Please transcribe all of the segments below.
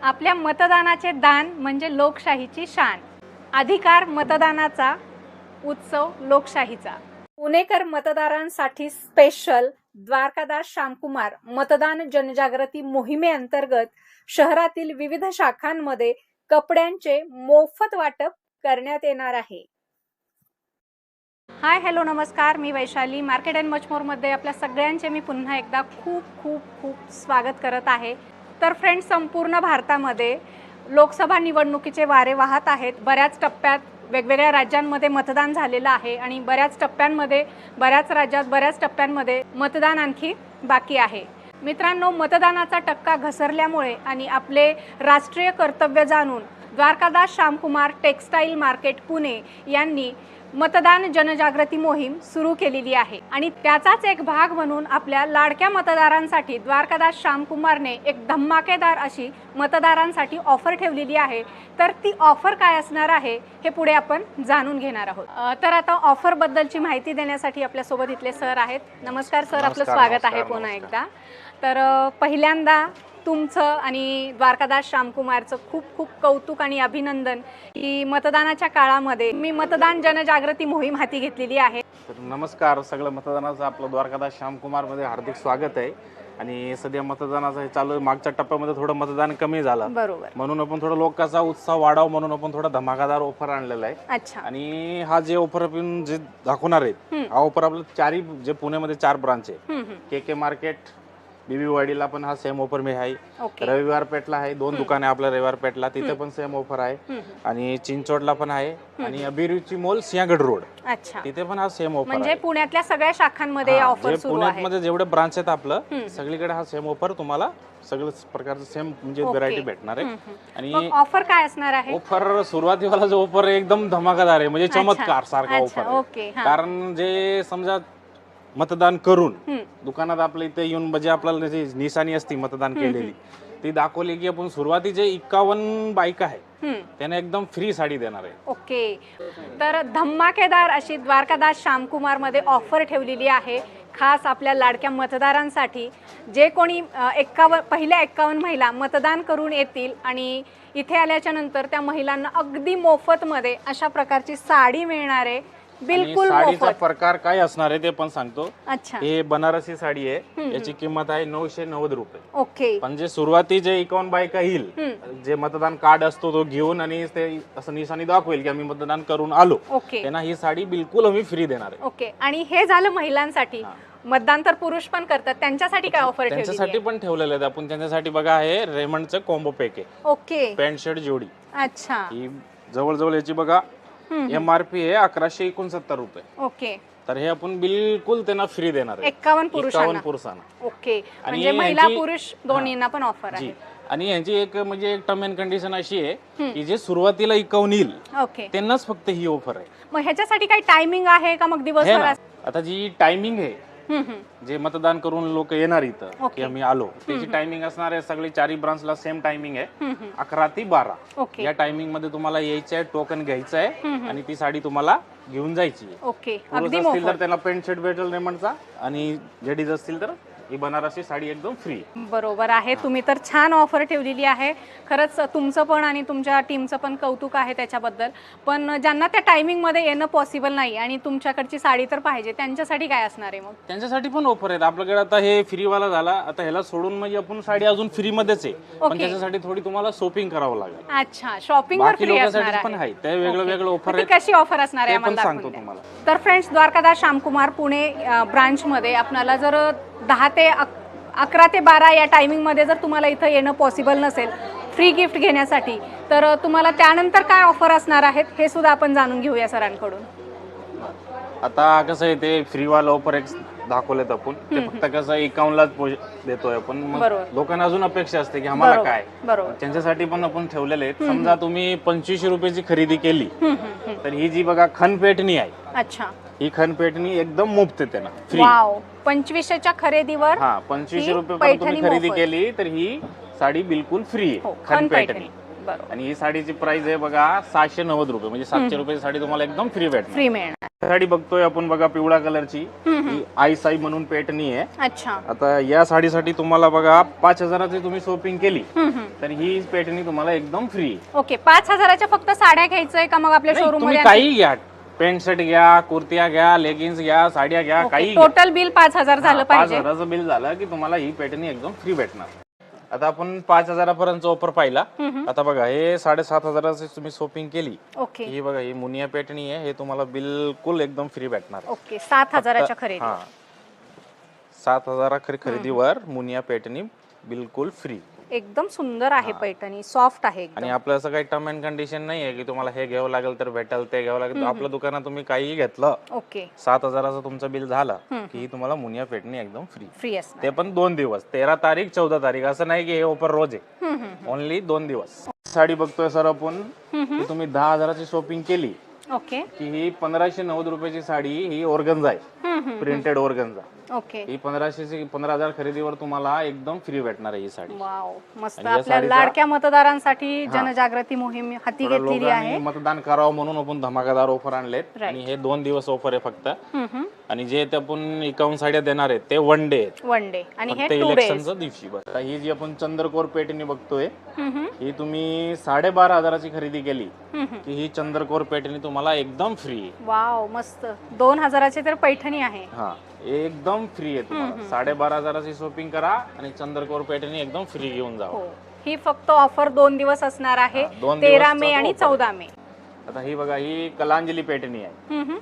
आपल्या मतदानाचे दान म्हणजे लोकशाहीची शान. अधिकार मतदानाचा, उत्सव लोकशाहीचा. पुणेकर मतदारांसाठी स्पेशल द्वारकादास श्यामकुमार मतदान जनजागृती मोहिमेअंतर्गत शहरातील विविध शाखांमध्ये कपड्यांचे मोफत वाटप करण्यात येणार आहे. हाय हॅलो नमस्कार, मी Vaishali. Market and much more मध्ये आपल्या सगळ्यांचे मी पुन्हा एकदा खूप खूप खूप स्वागत करत आहे. तर फ्रेंड्स, संपूर्ण भारतामध्ये लोकसभा निवडणुकीचे वारे वाहत आहेत. बऱ्याच टप्प्यात वेगवेगळ्या राज्यांमध्ये मतदान झालेलं आहे आणि बऱ्याच टप्प्यांमध्ये बऱ्याच राज्यात बऱ्याच टप्प्यांमध्ये मतदान आणखी बाकी आहे. मित्रांनो, मतदानाचा टक्का घसरल्यामुळे आणि आपले राष्ट्रीय कर्तव्य जाणून द्वारकादास श्यामकुमार टेक्सटाईल मार्केट पुणे यांनी मतदान जनजागृती मोहीम सुरू केलेली आहे आणि त्याचाच एक भाग म्हणून आपल्या लाडक्या मतदारांसाठी द्वारकादास श्यामकुमारने एक धमाकेदार अशी मतदारांसाठी ऑफर ठेवलेली आहे. तर ती ऑफर काय असणार आहे हे पुढे आपण जाणून घेणार आहोत. तर आता ऑफर बद्दलची माहिती देण्यासाठी आपल्या सोबत इथले सर आहेत. नमस्कार सर, आपलं स्वागत आहे पुन्हा एकदा. तर पहिल्यांदा तुमचं आणि द्वारकादास श्यामकुमारचं खूप खूप कौतुक आणि अभिनंदन की मतदानाच्या काळामध्ये मी मतदान जनजागृती मोहीम हाती घेतलेली आहे. तर नमस्कार, सगळं मतदानाचं आपलं द्वारकादास श्यामकुमार मध्ये हार्दिक स्वागत आहे. आणि सध्या मतदानाचं हे चालू, मागच्या टप्प्यामध्ये थोडं मतदान कमी झालं, बरोबर, म्हणून आपण थोडं लोकांचा उत्साह वाढावा म्हणून आपण थोडा धमाकादार ऑफर आणलेला आहे. अच्छा. आणि हा जे ऑफर आपण जे दाखवणार आहेत, हा ऑफर आपलं चारही जे पुण्यामध्ये 4 ब्रांच आहे. के मार्केट, बीबीवाडीला पण हा सेम ऑफर मी आहे. रविवार पेठला आहे, 2 दुकाने आपल्या रविवार पेठला, तिथे पण सेम ऑफर आहे. आणि चिंचवडला पण आहे आणि अभिरुची मॉल सिंहगड रोड, अच्छा, तिथे पण हा सेम ऑफर म्हणजे पुण्यातल्या सगळ्या शाखांमध्ये ऑफर सुरू आहे. पुण्यामध्ये जेवढे ब्रांच आहेत आपलं सगळीकडे हा सेम ऑफर तुम्हाला सगळं प्रकारचं सेम म्हणजे व्हरायटी भेटणार आहे. आणि ऑफर काय असणार आहे? ऑफर सुरुवातीला जो ऑफर आहे एकदम धमाकादार आहे, म्हणजे चमत्कार सारखा ऑफर आहे. कारण जे समजा मतदान करून दुकानात आपल्या इथे येऊन म्हणजे आपल्याला निशाणी असती मतदान केलेली ती दाखवली की आपण सुरुवातीचे 51 बाईक आहे त्याने एकदम फ्री साडी देणार आहे. ओके, तर धमाकेदार अशी द्वारकादास श्यामकुमार मध्ये ऑफर ठेवलेली आहे खास आपल्या लाडक्या मतदारांसाठी. जे कोणी पहिल्या 51 महिला मतदान करून येतील आणि इथे आल्याच्या नंतर त्या महिलांना अगदी मोफत मध्ये अशा प्रकारची साडी मिळणार आहे. बिलकुल साडीचा प्रकार काय असणार आहे ते पण सांगतो. अच्छा, हे बनारसी साडी आहे, याची किंमत आहे 990 रुपये. ओके, पण जे सुरुवातीचे 51 बायका येईल, जे मतदान कार्ड असतो तो घेऊन आणि ते असं निशाणी दाखवेल की आम्ही मतदान करून आलो, त्यांना ही साडी बिलकुल आम्ही फ्री देणार आहे. ओके, आणि हे झालं महिलांसाठी. मतदान तर पुरुष पण करतात, त्यांच्यासाठी काय ऑफर ठेवली? त्यांच्यासाठी पण ठेवलेलं आहे आपण. त्यांच्यासाठी बघा, हे रेमंडचं कॉम्बो पॅक आहे. ओके, पॅन्ट शर्ट जोडी. अच्छा, ही जवळजवळ याची बघा MRP आहे 1169 रुपये. ओके, तर हे आपण बिलकुल त्यांना फ्री देणार आहे 51 पुरुषांना. ओके, म्हणजे महिला पुरुष दोन्हींना पण ऑफर आहे. आणि यांची एक म्हणजे एक टर्म अँड कंडिशन अशी आहे की जे सुरुवातीला 51 येईल त्यांनाच फक्त ही ऑफर आहे. मग ह्याच्यासाठी काही टायमिंग आहे का? मग दिवसभर? आता जी टायमिंग आहे, जे मतदान करून लोक येणार इथं की आम्ही आलो, त्याची टायमिंग असणार आहे. सगळी 4 ब्रांचला सेम टायमिंग आहे, 11 ते 12. या टायमिंग मध्ये तुम्हाला यायचं आहे, टोकन घ्यायचं आहे आणि ती साडी तुम्हाला घेऊन जायची आहे. ओके, पुरुष असतील तर त्यांना पेंट शर्ट भेटेल रेमंडचा, आणि लेडीज असतील तर ही बनारसी साडी एकदम फ्री. बरोबर आहे. तुम्ही तर छान ऑफर ठेवलेली आहे. खरंच तुमचं पण आणि तुमच्या टीमचं पण कौतुक आहे त्याच्याबद्दल. पण ज्यांना त्या टायमिंग मध्ये येणं पॉसिबल नाही आणि तुमच्याकडची साडी तर पाहिजे, त्यांच्यासाठी काय असणार आहे? मग त्यांच्यासाठी पण ऑफर आहेत आपल्याकडे. आता हे फ्रीवाला झाला, आता ह्याला सोडून म्हणजे आपण साडी अजून फ्री मध्येच आहे, पण त्याच्यासाठी थोडी तुम्हाला शॉपिंग करावं लागेल. अच्छा, शॉपिंग वर फ्री असणार आहे. पण आहे ते वेगळं वेगळं ऑफर आहे. कशी ऑफर असणार आहे आम्हाला सांगतो तुम्हाला. तर फ्रेंड्स, द्वारकादास श्यामकुमार पुणे ब्रांच मध्ये आपल्याला जर 10 ते 11 ते 12 या टायमिंग मध्ये जर तुम्हाला इथं येणं पॉसिबल नसेल फ्री गिफ्ट घेण्यासाठी, तर तुम्हाला त्यानंतर काय ऑफर असणार आहेत हे सुद्धा आपण जाणून घेऊया सरांकडून. आता कसं आहे, ते फ्रीवाला ऑफर एक दाखवलेत आपण, ते फक्त कसं 51लाच देतोय आपण. मग लोकांना अजून अपेक्षा असते की आम्हाला काय, त्यांच्यासाठी पण आपण ठेवलेले आहेत. समजा तुम्ही 2500 रुपयाची खरेदी केली तर ही जी बघा खनपेटणी आहे, अच्छा, ही खनपेटणी एकदम मुफ्त आहे त्यांना फ्री. 2500च्या खरेदीवर 2500 रुपये तुम्ही खरेदी केली तर ही साडी बिलकुल फ्री आहे, खनपेटणी. आणि ही साडीची प्राइस आहे बघा 790 रुपये, म्हणजे 700 रुपयाची साडी तुम्हाला एकदम फ्री भेटणार. साडी बघतोय आपण बघा पिवळ्या कलरची, ही आई साई म्हणून पेटणी आहे. अच्छा. आता या साडीसाठी तुम्हाला बघा 5,000ची तुम्ही शॉपिंग केली तर ही पेटणी तुम्हाला एकदम फ्री. ओके, 5,000च्या फक्त साड्या घ्यायचंय का मग आपल्या शोरूम मध्ये? काही घ्या, पॅन्ट शर्ट घ्या, कुर्त्या घ्या, लेगिन्स घ्या, साड्या घ्या, काही टोटल बिल 5,000 झालं पाहिजे. 5,000चं बिल झालं की तुम्हाला ही पेटणी एकदम फ्री भेटणार. आता आपण 5,000 पर्यंत ऑफर पाहिला. आता बघा हे 7,500ची तुम्ही शॉपिंग केली. ओके. ही बघा ही मुनिया पेटणी आहे, हे तुम्हाला बिलकुल एकदम फ्री भेटणार. ओके, 7,000च्या खरेदी. 7,000 खरेदीवर मुनिया पेटणी बिलकुल फ्री. एकदम सुंदर आहे पैठणी, सॉफ्ट आहे एकदम. आणि आपलं असं काही टर्म अँड कंडिशन नाही आहे की तुम्हाला हे घ्यावं लागेल तर भेटेल, ते घ्यावं लागेल. आपल्या दुकानात तुम्ही काही घेतलं, ओके, 7,000चं तुमचं बिल झालं की तुम्हाला मुनिया पेटणी एकदम फ्री असणार. ते पण 2 दिवस, 13 तारीख 14 तारीख, असं नाही की हे ऑफर रोज आहे. ओनली 2 दिवस. साडी बघतोय सर आपण, तुम्ही 10,000ची शॉपिंग केली ओके की ही 1,590 रुपयाची साडी, ही ऑर्गन्झा आहे, प्रिंटेड ऑर्गन्झा. ओके, ही 15,000 खरेदीवर तुम्हाला एकदम फ्री भेटणार आहे ही साडी. वाव, मस्त. आपल्या लाडक्या मतदारांसाठी जनजागृती मोहीम हाती घेतलेली आहे. मतदान करावं म्हणून आपण धमाकादार ऑफर आणलेत आणि हे 2 दिवस ऑफर आहे फक्त. आणि जे ते आपण 51 साड्या देणार आहेत ते वन डे आणि हे इलेक्शनच्या दिवशी. बस ही जी आपण चंद्रकोर पेटणी बघतोय, ही तुम्ही 12,500ची खरेदी केली की ही चंद्रकोर पेटणी तुम्हाला एकदम फ्री. वाव, मस्त. 2,000ची तर पैठणी आहे. एकदम फ्री आहे तुम्हाला. 12,500ची शॉपिंग करा आणि चंद्रकोर पेटणी एकदम फ्री घेऊन जावा. ही फक्त ऑफर 2 दिवस असणार आहे, 13 मे आणि 14 मे. आता ही बघा ही कलांजली पेटणी आहे.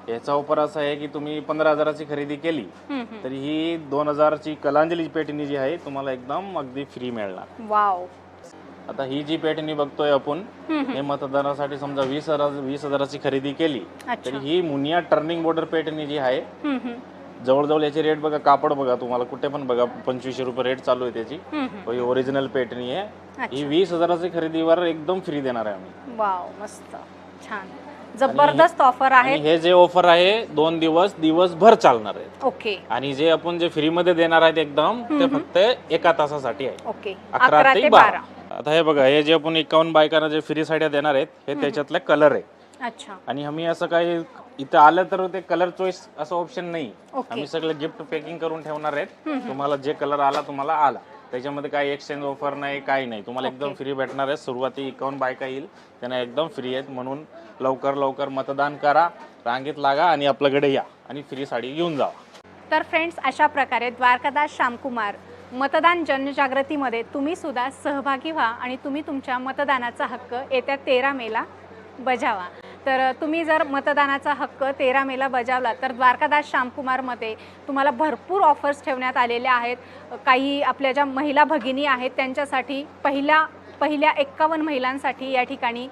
याचा ऑफर असा आहे की तुम्ही 15,000ची खरेदी केली तरी ही 2,000ची कलांजली पेटणी जी आहे तुम्हाला एकदम अगदी फ्री मिळणार. वाव. आता ही जी पेटणी बघतोय आपण, हे मतदानासाठी समजा 20,000ची खरेदी केली तर ही मुनिया टर्निंग बॉर्डर पेटणी जी आहे, जवळजवळ याची रेट बघा, कापड बघा, तुम्हाला कुठे पण बघा 2,500 रुपये रेट चालू आहे त्याची. ही ओरिजिनल पेटणी आहे. ही 20,000ची खरेदीवर एकदम फ्री देणार आहे आम्ही. वाव, मस्त, छान, जबरदस्त ऑफर आहे. हे जे ऑफर आहे 2 दिवसभर चालणार आहे. ओके. आणि जे आपण जे फ्री मध्ये देणार आहेत एकदम, ते फक्त 1 तासासाठी आहे. ओके, 11 ते 12. आता हे बघा हे जे आपण 51 बायकांना जे फ्री साड्या देणार आहेत हे त्याच्यातले कलर आहे. अच्छा. आणि आम्ही असं काही इथं आलं तर ते कलर चॉईस असं ऑप्शन नाही. आम्ही सगळं गिफ्ट पॅकिंग करून ठेवणार आहेत. तुम्हाला जे कलर आला तुम्हाला आला, त्याच्यामध्ये काही एक्सचेंज ऑफर नाही, काही नाही. तुम्हाला एकदम फ्री भेटणार आहे. सुरुवाती 51 बायका येईल त्यांना एकदम फ्री आहेत. म्हणून लवकर मतदान करा, रांगेत लागा आणि आपल्याकडे या आणि फ्री साडी घेऊन जावा. तर फ्रेंड्स, अशा प्रकारे द्वारकादास श्यामकुमार मतदान जनजागृतीमध्ये तुम्ही सुद्धा सहभागी व्हा आणि तुम्ही तुमच्या मतदानाचा हक्क येत्या 13 मेला बजावा. तर तुम्ही जर मतदानाचा हक्क 13 मेला बजावला तर द्वारकादास श्यामकुमारमध्ये तुम्हाला भरपूर ऑफर्स ठेवण्यात आलेल्या आहेत. काही आपल्या ज्या महिला भगिनी आहेत त्यांच्यासाठी पहिल्या 51 महिलांसाठी या ठिकाणी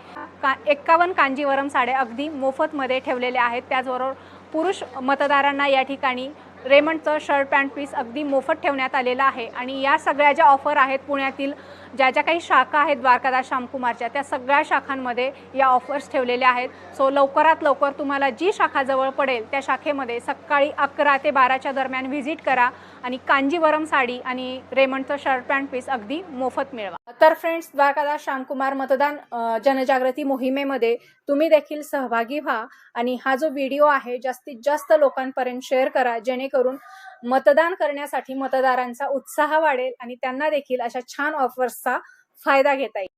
51 कांजीवरम साड्या अगदी मोफतमध्ये ठेवलेल्या आहेत. त्याचबरोबर पुरुष मतदारांना या ठिकाणी रेमंडचं शर्ट पॅन्ट पीस अगदी मोफत ठेवण्यात आलेलं आहे. आणि या सगळ्या ज्या ऑफर आहेत पुण्यातील ज्या काही शाखा आहेत द्वारकादास श्यामकुमारच्या, त्या सगळ्या शाखांमध्ये या ऑफर्स ठेवलेल्या आहेत. सो लवकरात लवकर तुम्हाला जी शाखा जवळ पडेल त्या शाखेमध्ये सकाळी 11 ते 12च्या दरम्यान व्हिजिट करा आणि कांजीवरम साडी आणि रेमंडचं शर्ट पॅन्ट पीस अगदी मोफत मिळवा. तर फ्रेंड्स, द्वारकादास श्यामकुमार मतदान जनजागृती मोहिमेमध्ये तुम्ही देखील सहभागी व्हा आणि हा जो व्हिडिओ आहे जास्तीत जास्त लोकांपर्यंत शेअर करा, जेणेकरून मतदान करण्यासाठी मतदारांचा उत्साह वाढेल आणि त्यांना देखील अशा छान ऑफर्सचा फायदा घेता येईल.